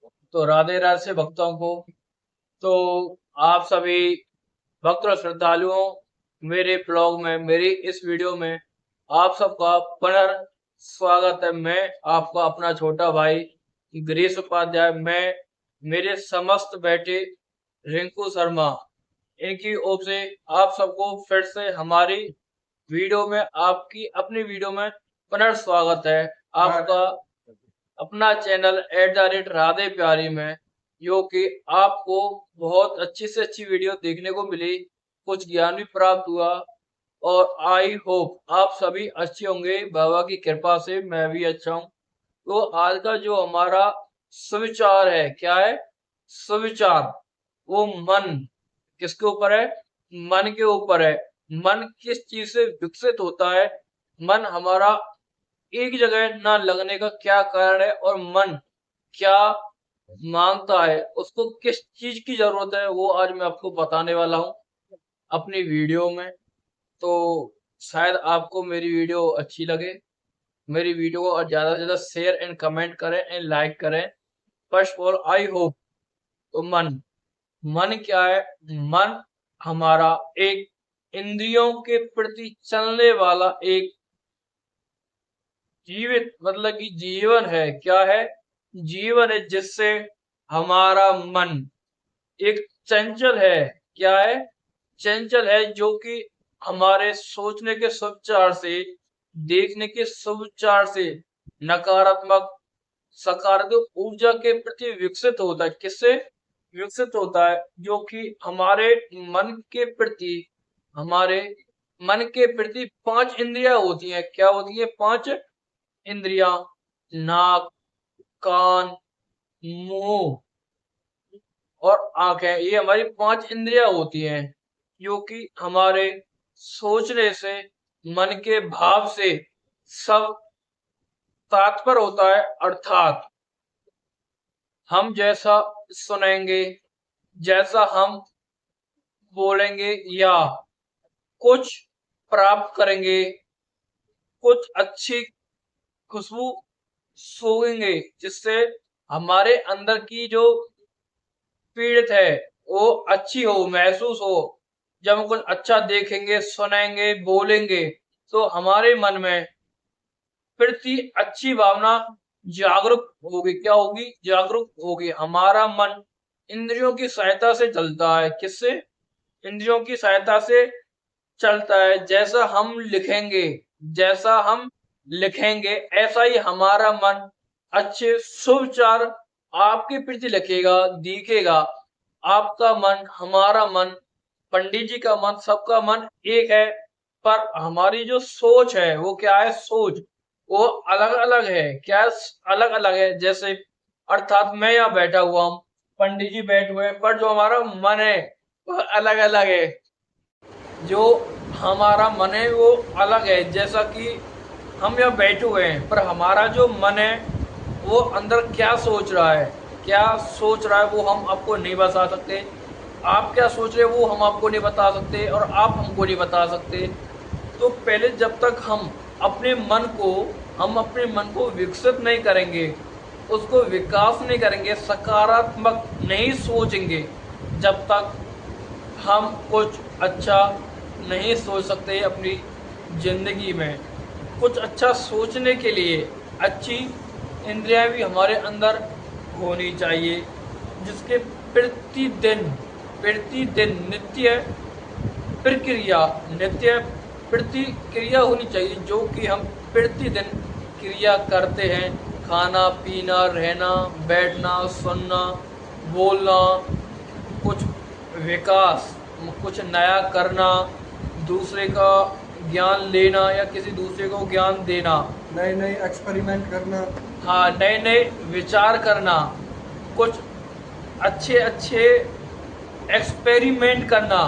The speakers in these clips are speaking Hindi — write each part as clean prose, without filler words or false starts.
तो राधे राधे से भक्तों को। तो आप सभी भक्त और श्रद्धालुओं, मेरे ब्लॉग में, मेरी इस वीडियो में आप सबका पुनः स्वागत है। मैं आपका अपना छोटा भाई गिरीश उपाध्याय। मैं मेरे समस्त बैठे रिंकू शर्मा, इनकी ओर से आप सबको फिर से हमारी वीडियो में, आपकी अपनी वीडियो में पुनः स्वागत है। आपका अपना चैनल @राधे प्यारी में, जो कि आपको बहुत अच्छी से अच्छी वीडियो देखने को मिली, कुछ ज्ञान भी प्राप्त हुआ, और आई होप आप सभी अच्छे होंगे। बाबा की कृपा से मैं भी अच्छा हूँ। तो आज का जो हमारा सुविचार है, क्या है सुविचार? वो मन किसके ऊपर है? मन के ऊपर है। मन किस चीज से विकसित होता है? मन हमारा एक जगह ना लगने का क्या कारण है, और मन क्या मांगता है, उसको किस चीज की जरूरत है, वो आज मैं आपको बताने वाला हूँ अपनी वीडियो में। तो शायद आपको मेरी वीडियो अच्छी लगे। मेरी वीडियो को ज्यादा से ज्यादा शेयर एंड कमेंट करें एंड लाइक करें। First of all I hope. तो मन, मन क्या है? मन हमारा एक इंद्रियों के प्रति चलने वाला एक जीवित, मतलब कि जीवन है। क्या है? जीवन है, जिससे हमारा मन एक चंचल है। क्या है? चंचल है, जो कि हमारे सोचने के सुविचार से, देखने के सुविचार से नकारात्मक सकारात्मक ऊर्जा के प्रति विकसित होता है। किससे विकसित होता है? जो कि हमारे मन के प्रति, हमारे मन के प्रति पांच इंद्रियां होती हैं। क्या होती है? पांच इंद्रियां। नाक, कान, मुंह और आंखें, ये हमारी पांच इंद्रियां होती हैं, जो कि हमारे सोचने से, मन के भाव से सब तात्पर्य होता है। अर्थात हम जैसा सुनेंगे, जैसा हम बोलेंगे, या कुछ प्राप्त करेंगे, कुछ अच्छी खुशबू सूंघेंगे, जिससे हमारे अंदर की जो पीड़ित है वो अच्छी हो, महसूस हो। जब हम कुछ अच्छा देखेंगे, सुनेंगे, बोलेंगे, तो हमारे मन में प्रति अच्छी भावना जागरूक होगी। क्या होगी? जागरूक होगी। हमारा मन इंद्रियों की सहायता से चलता है। किससे? इंद्रियों की सहायता से चलता है। जैसा हम लिखेंगे, जैसा हम लिखेंगे, ऐसा ही हमारा मन अच्छे सुविचार आपके प्रति लिखेगा, दिखेगा। आपका मन, हमारा मन, पंडित जी का मन, सबका मन एक है, पर हमारी जो सोच है वो क्या है? सोच वो अलग अलग है। क्या अलग अलग है? जैसे अर्थात मैं यहाँ बैठा हुआ हूँ, पंडित जी बैठे हुए हैं, पर जो हमारा मन है वह अलग अलग है। जो हमारा मन है वो अलग है। जैसा कि हम यहाँ बैठे हुए हैं, पर हमारा जो मन है वो अंदर क्या सोच रहा है, क्या सोच रहा है, वो हम आपको नहीं बता सकते। आप क्या सोच रहे हो वो हम आपको नहीं बता सकते, और आप हमको नहीं बता सकते। तो पहले जब तक हम अपने मन को विकसित नहीं करेंगे, उसको विकास नहीं करेंगे, सकारात्मक नहीं सोचेंगे, जब तक हम कुछ अच्छा नहीं सोच सकते अपनी जिंदगी में। कुछ अच्छा सोचने के लिए अच्छी इंद्रियां भी हमारे अंदर होनी चाहिए, जिसके प्रतिदिन प्रतिदिन नित्य प्रतिक्रिया होनी चाहिए, जो कि हम प्रतिदिन क्रिया करते हैं। खाना पीना, रहना, बैठना, सुनना, बोलना, कुछ विकास, कुछ नया करना, दूसरे का ज्ञान लेना या किसी दूसरे को ज्ञान देना, नए नए एक्सपेरिमेंट करना। हाँ, नए नए विचार करना, कुछ अच्छे अच्छे एक्सपेरिमेंट करना।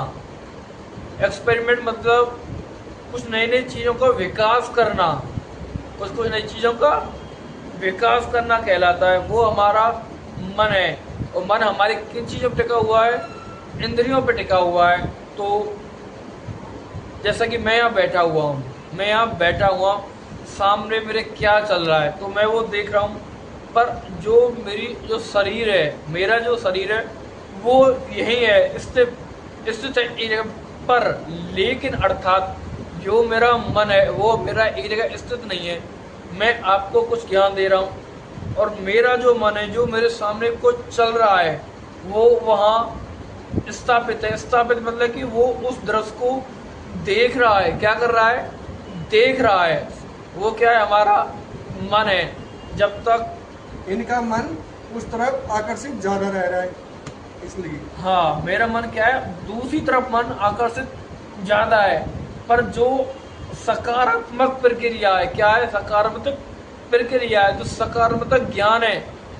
एक्सपेरिमेंट मतलब कुछ नई नई चीज़ों का विकास करना, कुछ कुछ नई चीज़ों का विकास करना कहलाता है। वो हमारा मन है। और मन हमारे किन चीज़ों पर टिका हुआ है? इंद्रियों पर टिका हुआ है। तो जैसा कि मैं यहाँ बैठा हुआ हूँ, मैं यहाँ बैठा हुआ, सामने मेरे क्या चल रहा है, तो मैं वो देख रहा हूँ। पर जो मेरी जो शरीर है, मेरा जो शरीर है वो यही है, स्थित स्थित है एक जगह पर, लेकिन अर्थात जो मेरा मन है वो मेरा एक जगह स्थित नहीं है। मैं आपको कुछ ज्ञान दे रहा हूँ और मेरा जो मन है, जो मेरे सामने कुछ चल रहा है, वो वहाँ स्थापित है। स्थापित मतलब कि वो उस दृश्य को देख रहा है। क्या कर रहा है? देख रहा है। वो क्या है? हमारा मन है। जब तक इनका मन उस तरफ आकर्षित ज्यादा रह रहा है, इसलिए। हाँ, मेरा मन क्या है? दूसरी तरफ मन आकर्षित ज्यादा है। पर जो सकारात्मक प्रक्रिया है, क्या है? सकारात्मक प्रक्रिया है, जो सकारात्मक ज्ञान है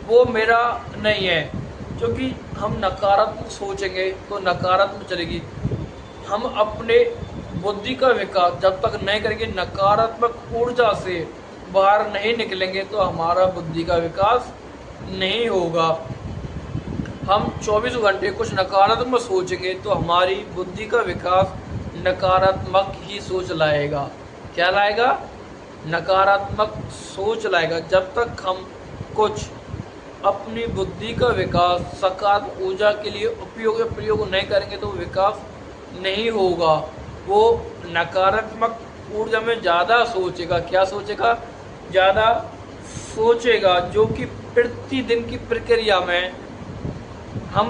वो मेरा नहीं है। क्योंकि हम नकारात्मक सोचेंगे तो नकारात्मक चलेगी। हम अपने बुद्धि का विकास जब तक नहीं करेंगे, नकारात्मक ऊर्जा से बाहर नहीं निकलेंगे, तो हमारा बुद्धि का विकास नहीं होगा। हम 24 घंटे कुछ नकारात्मक सोचेंगे तो हमारी बुद्धि का विकास नकारात्मक ही सोच लाएगा। क्या लाएगा? नकारात्मक सोच लाएगा। जब तक हम कुछ अपनी बुद्धि का विकास सकारात्मक ऊर्जा के लिए प्रयोग नहीं करेंगे तो विकास नहीं होगा। वो नकारात्मक ऊर्जा में ज़्यादा सोचेगा। क्या सोचेगा? ज़्यादा सोचेगा, जो कि प्रतिदिन की प्रक्रिया में हम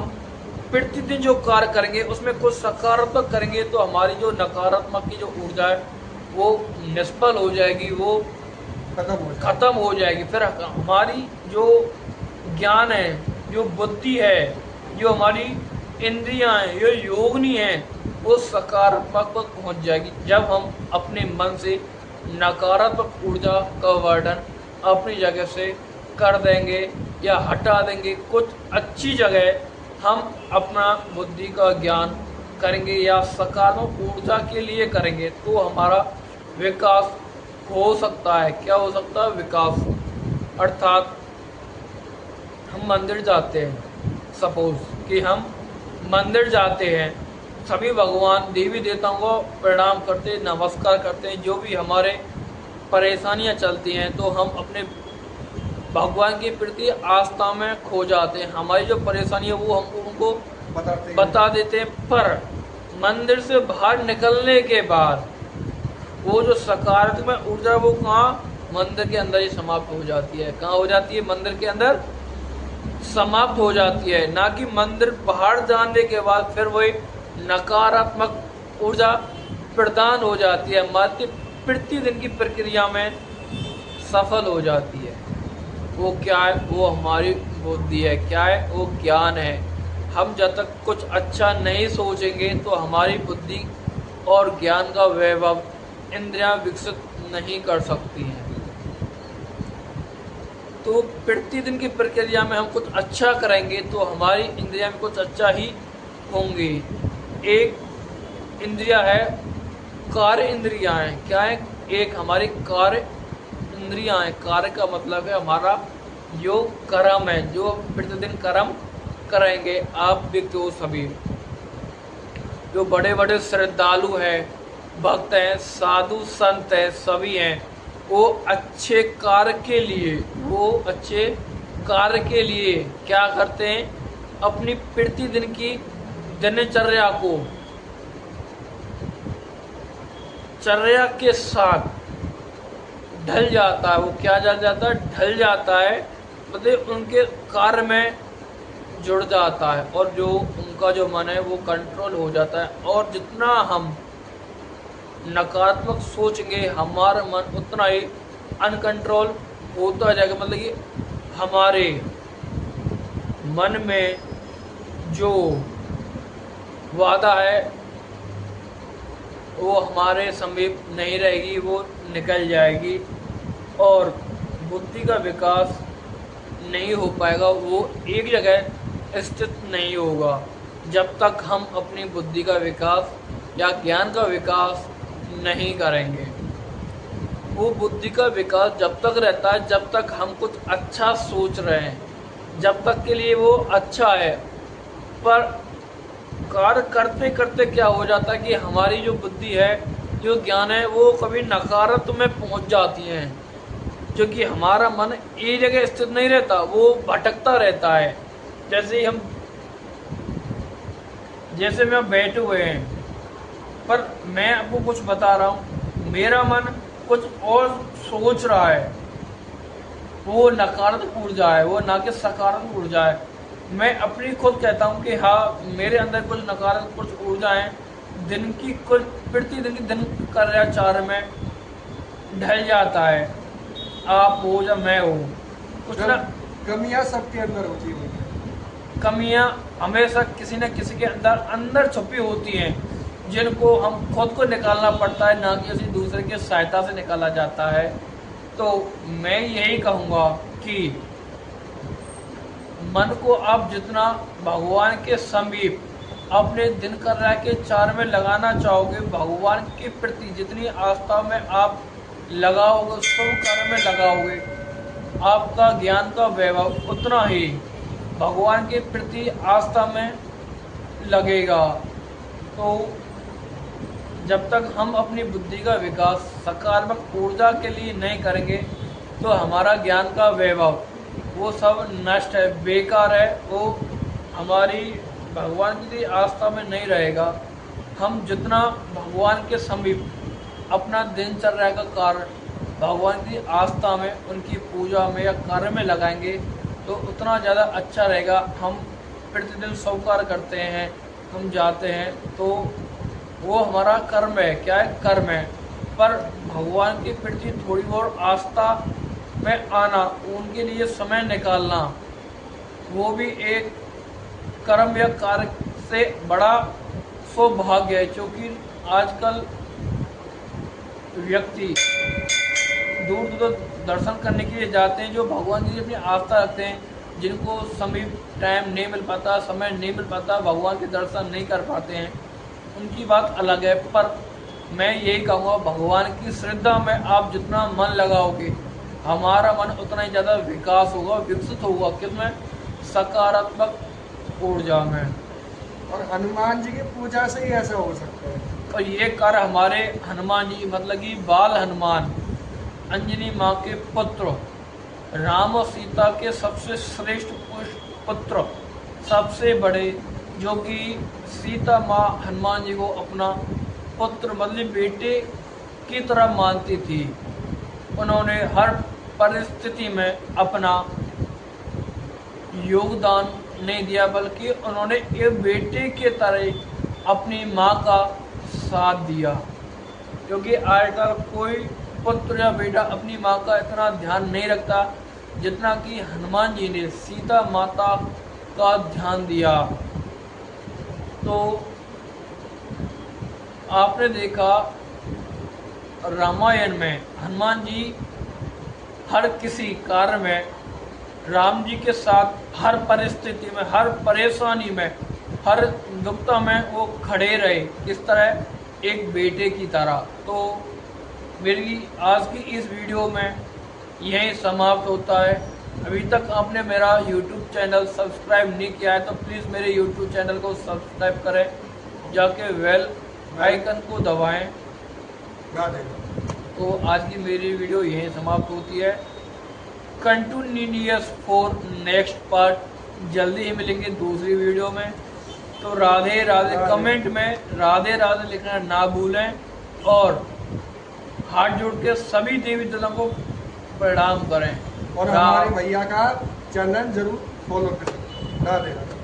प्रतिदिन जो कार्य करेंगे उसमें कुछ सकारात्मक करेंगे तो हमारी जो नकारात्मक की जो ऊर्जा है वो निष्फल हो जाएगी, वो खत्म हो जाएगी। फिर हमारी जो ज्ञान है, जो बुद्धि है, जो हमारी इंद्रियां हैं, जो योगनी है, वो सकारात्मक पर पहुंच जाएगी। जब हम अपने मन से नकारात्मक ऊर्जा का वर्णन अपनी जगह से कर देंगे या हटा देंगे, कुछ अच्छी जगह हम अपना बुद्धि का ज्ञान करेंगे या सकारात्मक ऊर्जा के लिए करेंगे, तो हमारा विकास हो सकता है। क्या हो सकता है? विकास। अर्थात हम मंदिर जाते हैं, सपोज कि हम मंदिर जाते हैं, सभी भगवान देवी देवताओं को प्रणाम करते, नमस्कार करते हैं। जो भी हमारे परेशानियां चलती हैं तो हम अपने भगवान के प्रति आस्था में खो जाते हैं। हमारी जो परेशानी है वो हम उनको बता देते हैं। पर मंदिर से बाहर निकलने के बाद वो जो सकारात्मक ऊर्जा वो कहाँ? मंदिर के अंदर ही समाप्त हो जाती है। कहाँ हो जाती है? मंदिर के अंदर समाप्त हो जाती है। ना कि मंदिर बाहर जाने के बाद फिर वही नकारात्मक ऊर्जा प्रदान हो जाती है, हमारी प्रतिदिन की प्रक्रिया में सफल हो जाती है। वो क्या है? वो हमारी बुद्धि है। क्या है? वो ज्ञान है। हम जब तक कुछ अच्छा नहीं सोचेंगे तो हमारी बुद्धि और ज्ञान का वैभव इंद्रियां विकसित नहीं कर सकती हैं। तो प्रतिदिन की प्रक्रिया में हम कुछ अच्छा करेंगे तो हमारी इंद्रियां में कुछ अच्छा ही होंगी। एक इंद्रिया है, कार्य इंद्रियां हैं। क्या है? एक हमारी कार्य इंद्रियां हैं। कार्य का मतलब है हमारा जो कर्म है, जो प्रतिदिन कर्म करेंगे। आप व्यक्ति हो, सभी जो बड़े बड़े श्रद्धालु हैं, भक्त हैं, साधु संत हैं, सभी हैं, वो अच्छे कार्य के लिए क्या करते हैं? अपनी प्रतिदिन की दिनचर्या को चर्या के साथ ढल जाता है। वो क्या ढल जाता है? ढल जाता है, मतलब उनके कार्य में जुड़ जाता है और जो उनका जो मन है वो कंट्रोल हो जाता है। और जितना हम नकारात्मक सोचेंगे हमारा मन उतना ही अनकंट्रोल होता जाएगा। मतलब कि हमारे मन में जो वादा है वो हमारे समीप नहीं रहेगी, वो निकल जाएगी और बुद्धि का विकास नहीं हो पाएगा। वो एक जगह स्थित नहीं होगा जब तक हम अपनी बुद्धि का विकास या ज्ञान का विकास नहीं करेंगे। वो बुद्धि का विकास जब तक रहता है जब तक हम कुछ अच्छा सोच रहे हैं, जब तक के लिए वो अच्छा है। पर कार्य करते करते क्या हो जाता है कि हमारी जो बुद्धि है, जो ज्ञान है, वो कभी नकारात्मक में पहुंच जाती है। क्योंकि हमारा मन एक जगह स्थिर नहीं रहता, वो भटकता रहता है। जैसे हम बैठे हुए हैं, पर मैं आपको कुछ बता रहा हूँ, मेरा मन कुछ और सोच रहा है, वो नकारात्मक ऊर्जा है, वो ना कि सकारात्मक ऊर्जा है। मैं अपनी खुद कहता हूँ कि हाँ, मेरे अंदर कुछ नकारात्मक कुछ ऊर्जा है, दिन की कुछ प्रतिदिन की दिन कार्याचार में ढल जाता है। आप हो या मैं हो, कुछ ना कमियां सबके अंदर होती है। कमियां हमेशा किसी न किसी के अंदर छुपी होती हैं, जिनको हम खुद को निकालना पड़ता है, ना कि किसी दूसरे की सहायता से निकाला जाता है। तो मैं यही कहूँगा कि मन को आप जितना भगवान के समीप अपने दिनचर्या के चार में लगाना चाहोगे, भगवान के प्रति जितनी आस्था में आप लगाओगे, शुभ कार्य में लगाओगे, आपका ज्ञान का वैभव उतना ही भगवान के प्रति आस्था में लगेगा। तो जब तक हम अपनी बुद्धि का विकास सकारात्मक ऊर्जा के लिए नहीं करेंगे, तो हमारा ज्ञान का वैभव वो सब नष्ट है, बेकार है, वो हमारी भगवान की आस्था में नहीं रहेगा। हम जितना भगवान के समीप अपना दिनचर्या का कार्य भगवान की आस्था में, उनकी पूजा में या कार्य में लगाएंगे, तो उतना ज़्यादा अच्छा रहेगा। हम प्रतिदिन शुभ कार्य करते हैं, हम जाते हैं, तो वो हमारा कर्म है। क्या है? कर्म है। पर भगवान के प्रति थोड़ी और आस्था में आना, उनके लिए समय निकालना, वो भी एक कर्म या कार्य से बड़ा सौभाग्य है। क्योंकि आजकल व्यक्ति दूर दूर दर्शन करने के लिए जाते हैं, जो भगवान जी अपनी आस्था रखते हैं, जिनको समय टाइम नहीं मिल पाता, समय नहीं मिल पाता, भगवान के दर्शन नहीं कर पाते हैं, उनकी बात अलग है। पर मैं यही कहूँगा, भगवान की श्रद्धा में आप जितना मन लगाओगे, हमारा मन उतना ही ज़्यादा विकास होगा, विकसित होगा। किसमें? सकारात्मक ऊर्जा में। और हनुमान जी की पूजा से ही ऐसा हो सकता है। और ये कार्य हमारे हनुमान जी, मतलब कि बाल हनुमान, अंजनी माँ के पुत्र, राम और सीता के सबसे श्रेष्ठ पुत्र, सबसे बड़े, जो कि सीता माँ हनुमान जी को अपना पुत्र मतलब बेटे की तरह मानती थी। उन्होंने हर परिस्थिति में अपना योगदान नहीं दिया, बल्कि उन्होंने एक बेटे के तरह अपनी माँ का साथ दिया। क्योंकि आजकल कोई पुत्र या बेटा अपनी माँ का इतना ध्यान नहीं रखता जितना कि हनुमान जी ने सीता माता का ध्यान दिया। तो आपने देखा रामायण में हनुमान जी हर किसी कार्य में राम जी के साथ, हर परिस्थिति में, हर परेशानी में, हर दुखता में वो खड़े रहे, इस तरह एक बेटे की तरह। तो मेरी आज की इस वीडियो में यही समाप्त होता है। अभी तक आपने मेरा YouTube चैनल सब्सक्राइब नहीं किया है तो प्लीज़ मेरे YouTube चैनल को सब्सक्राइब करें, जाके बेल आइकन को दबाएं। तो आज की मेरी वीडियो यहीं समाप्त होती है। कंटिन्यूअस फॉर नेक्स्ट पार्ट जल्दी ही मिलेंगे दूसरी वीडियो में। तो राधे राधे, कमेंट में राधे राधे लिखना ना भूलें, और हाथ जोड़ के सभी देवी देवताओं को प्रणाम करें। और हमारे भैया का चैनल जरूर फॉलो करें। राधे राधे।